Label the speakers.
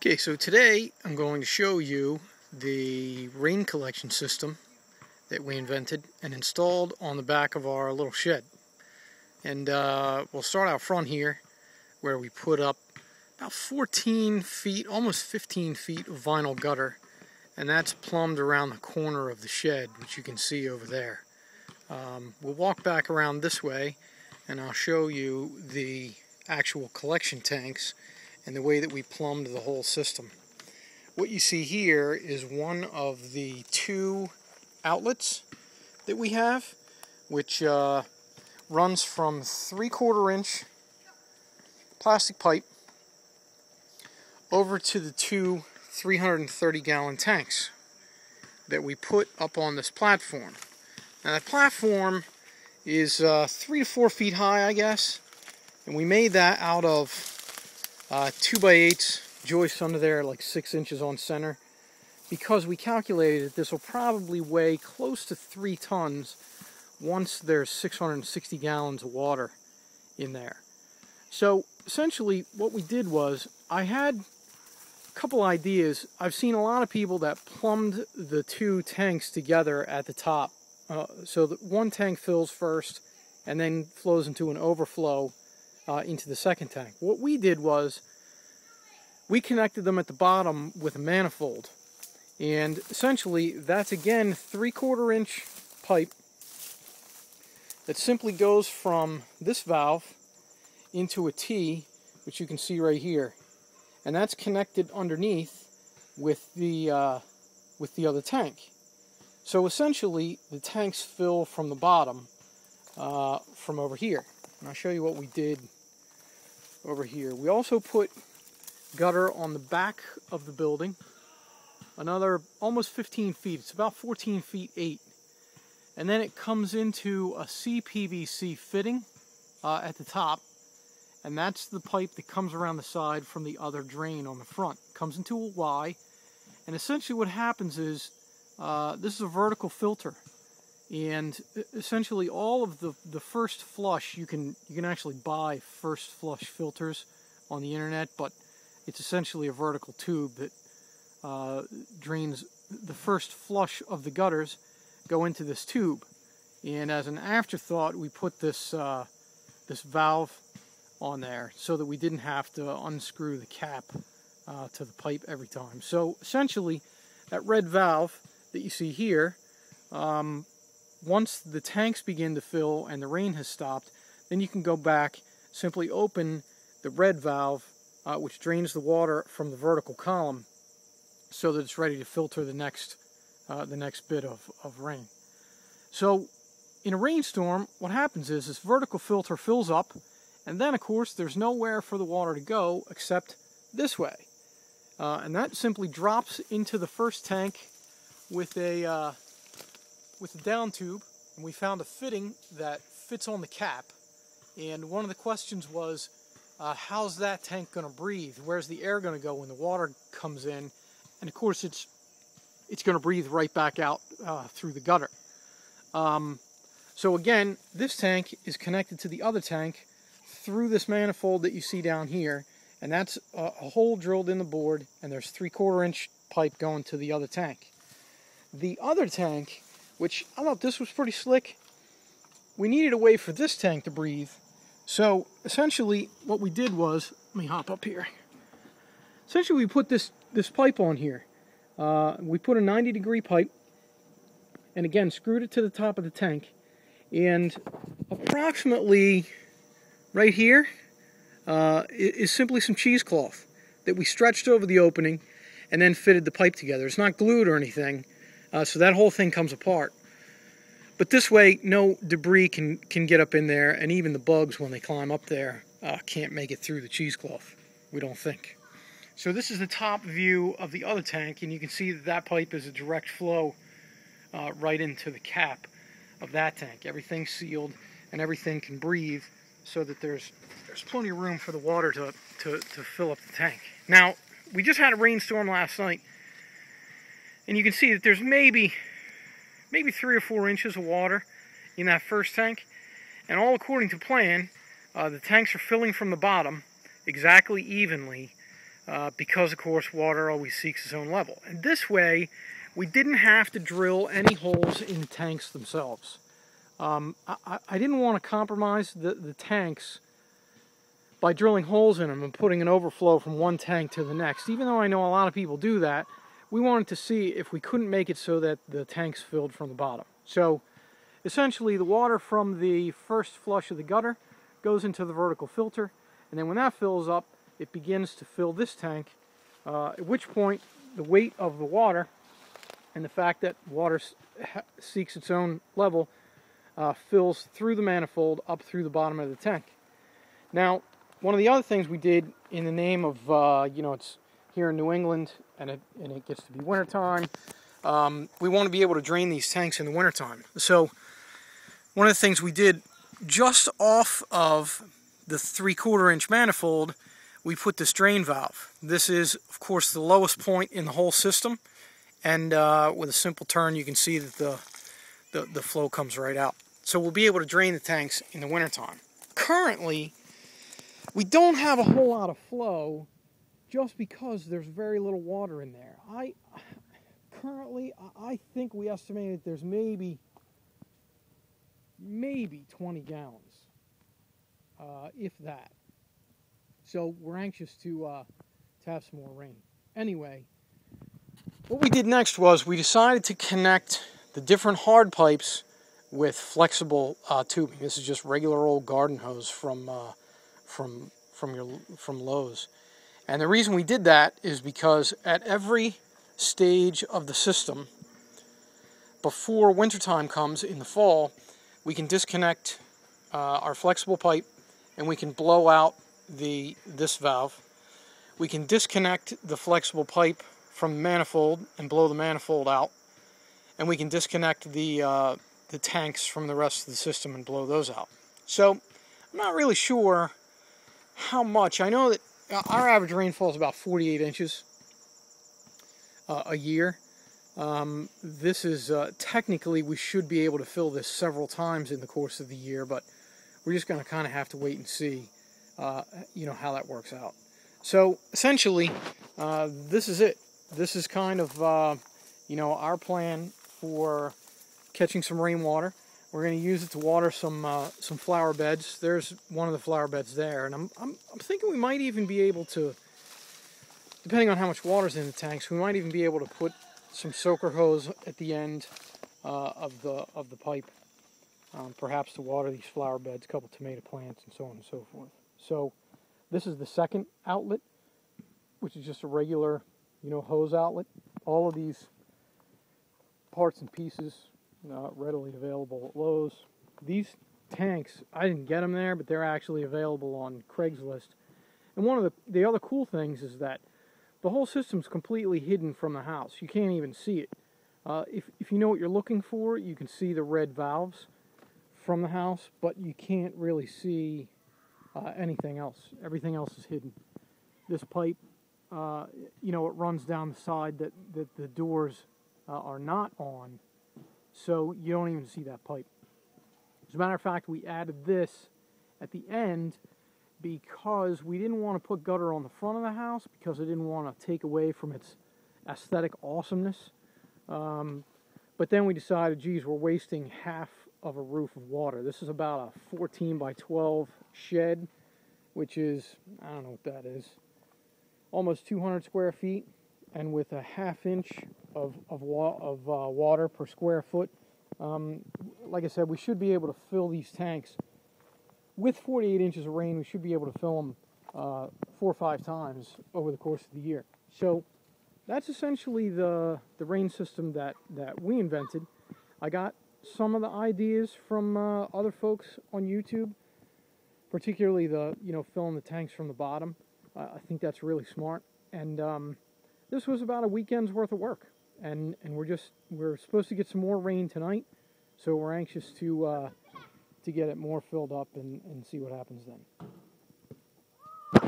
Speaker 1: Okay, so today I'm going to show you the rain collection system that we invented and installed on the back of our little shed. And we'll start out front here where we put up about 14 feet, almost 15 feet of vinyl gutter, and that's plumbed around the corner of the shed, which you can see over there. We'll walk back around this way and I'll show you the actual collection tanks and the way that we plumbed the whole system. What you see here is one of the two outlets that we have, which runs from 3/4 inch plastic pipe over to the two 330-gallon tanks that we put up on this platform. Now that platform is 3 to 4 feet high, I guess, and we made that out of 2x8 joists under there, like 6 inches on center, because we calculated that this will probably weigh close to 3 tons once there's 660 gallons of water in there. So essentially what we did was, I had a couple ideas. I've seen a lot of people that plumbed the two tanks together at the top, so that one tank fills first and then flows into an overflow into the second tank. What we did was we connected them at the bottom with a manifold, and essentially that's again 3/4 inch pipe that simply goes from this valve into a T, which you can see right here, and that's connected underneath with the other tank. So essentially the tanks fill from the bottom from over here, and I'll show you what we did over here. We also put gutter on the back of the building, another almost 15 feet. It's about 14 feet 8, and then it comes into a CPVC fitting at the top, and that's the pipe that comes around the side from the other drain on the front. It comes into a Y, and essentially what happens is this is a vertical filter, and essentially all of the first flush, you can actually buy first flush filters on the internet, but it's essentially a vertical tube that drains the first flush of the gutters go into this tube. And as an afterthought, we put this this valve on there so that we didn't have to unscrew the cap to the pipe every time. So essentially that red valve that you see here, once the tanks begin to fill and the rain has stopped, then you can go back, simply open the red valve, which drains the water from the vertical column, so that it's ready to filter the next bit of rain. So in a rainstorm, what happens is this vertical filter fills up, and then of course there's nowhere for the water to go except this way, and that simply drops into the first tank with a down tube, and we found a fitting that fits on the cap. And one of the questions was, how's that tank going to breathe? Where's the air going to go when the water comes in? And of course it's going to breathe right back out through the gutter. So again, this tank is connected to the other tank through this manifold that you see down here, and that's a hole drilled in the board, and there's 3/4 inch pipe going to the other tank. The other tank, which I thought this was pretty slick, we needed a way for this tank to breathe. So essentially what we did was, let me hop up here. Essentially we put this pipe on here. We put a 90-degree pipe, and again screwed it to the top of the tank, and approximately right here is simply some cheesecloth that we stretched over the opening and then fitted the pipe together. It's not glued or anything, so that whole thing comes apart. But this way, no debris can get up in there, and even the bugs, when they climb up there, can't make it through the cheesecloth, we don't think. So this is the top view of the other tank, and you can see that that pipe is a direct flow right into the cap of that tank. Everything's sealed, and everything can breathe, so that there's plenty of room for the water to fill up the tank. Now, we just had a rainstorm last night, and you can see that there's maybe 3 or 4 inches of water in that first tank, and all according to plan. The tanks are filling from the bottom exactly evenly because, of course, water always seeks its own level. And this way, we didn't have to drill any holes in the tanks themselves. I didn't want to compromise the tanks by drilling holes in them and putting an overflow from one tank to the next. Even though I know a lot of people do that, we wanted to see if we couldn't make it so that the tanks filled from the bottom. So essentially the water from the first flush of the gutter goes into the vertical filter, and then when that fills up, it begins to fill this tank, at which point the weight of the water and the fact that water seeks its own level fills through the manifold up through the bottom of the tank. Now, one of the other things we did in the name of, it's here in New England and it gets to be wintertime, we want to be able to drain these tanks in the wintertime. So one of the things we did, just off of the 3/4 inch manifold, we put this drain valve. This is, of course, the lowest point in the whole system, and with a simple turn you can see that the flow comes right out. So we'll be able to drain the tanks in the wintertime. Currently, we don't have a whole lot of flow just because there's very little water in there. Currently, I think we estimated there's maybe 20 gallons, if that. So we're anxious to have some more rain. Anyway, what we did next was we decided to connect the different hard pipes with flexible tubing. This is just regular old garden hose from Lowe's. And the reason we did that is because at every stage of the system, before wintertime comes in the fall, we can disconnect our flexible pipe and we can blow out this valve. We can disconnect the flexible pipe from the manifold and blow the manifold out, and we can disconnect the tanks from the rest of the system and blow those out. So I'm not really sure how much. I know that our average rainfall is about 48 inches a year. This is technically, we should be able to fill this several times in the course of the year, but we're just going to kind of have to wait and see how that works out. So essentially, this is it. This is kind of our plan for catching some rainwater. We're going to use it to water some flower beds. There's one of the flower beds there, and I'm thinking we might even be able to, depending on how much water's in the tanks, we might even be able to put some soaker hose at the end of the pipe, perhaps to water these flower beds, a couple tomato plants, and so on and so forth. So this is the second outlet, which is just a regular, hose outlet. All of these parts and pieces readily available at Lowe's. These tanks, I didn't get them there, but they're actually available on Craigslist. And one of the other cool things is that the whole system's completely hidden from the house. You can't even see it. If you know what you're looking for, you can see the red valves from the house, but you can't really see anything else. Everything else is hidden. This pipe, it runs down the side that the doors are not on, so you don't even see that pipe. As a matter of fact, we added this at the end because we didn't want to put gutter on the front of the house because I didn't want to take away from its aesthetic awesomeness. But then we decided, geez, we're wasting half of a roof of water. This is about a 14 by 12 shed, which is, I don't know what that is, almost 200 square feet, and with a ½ inch of water per square foot. Like I said, we should be able to fill these tanks. With 48 inches of rain, we should be able to fill them 4 or 5 times over the course of the year. So that's essentially the rain system that we invented. I got some of the ideas from other folks on YouTube, particularly filling the tanks from the bottom. I think that's really smart. And this was about a weekend's worth of work. And we're supposed to get some more rain tonight, so we're anxious to get it more filled up and see what happens then.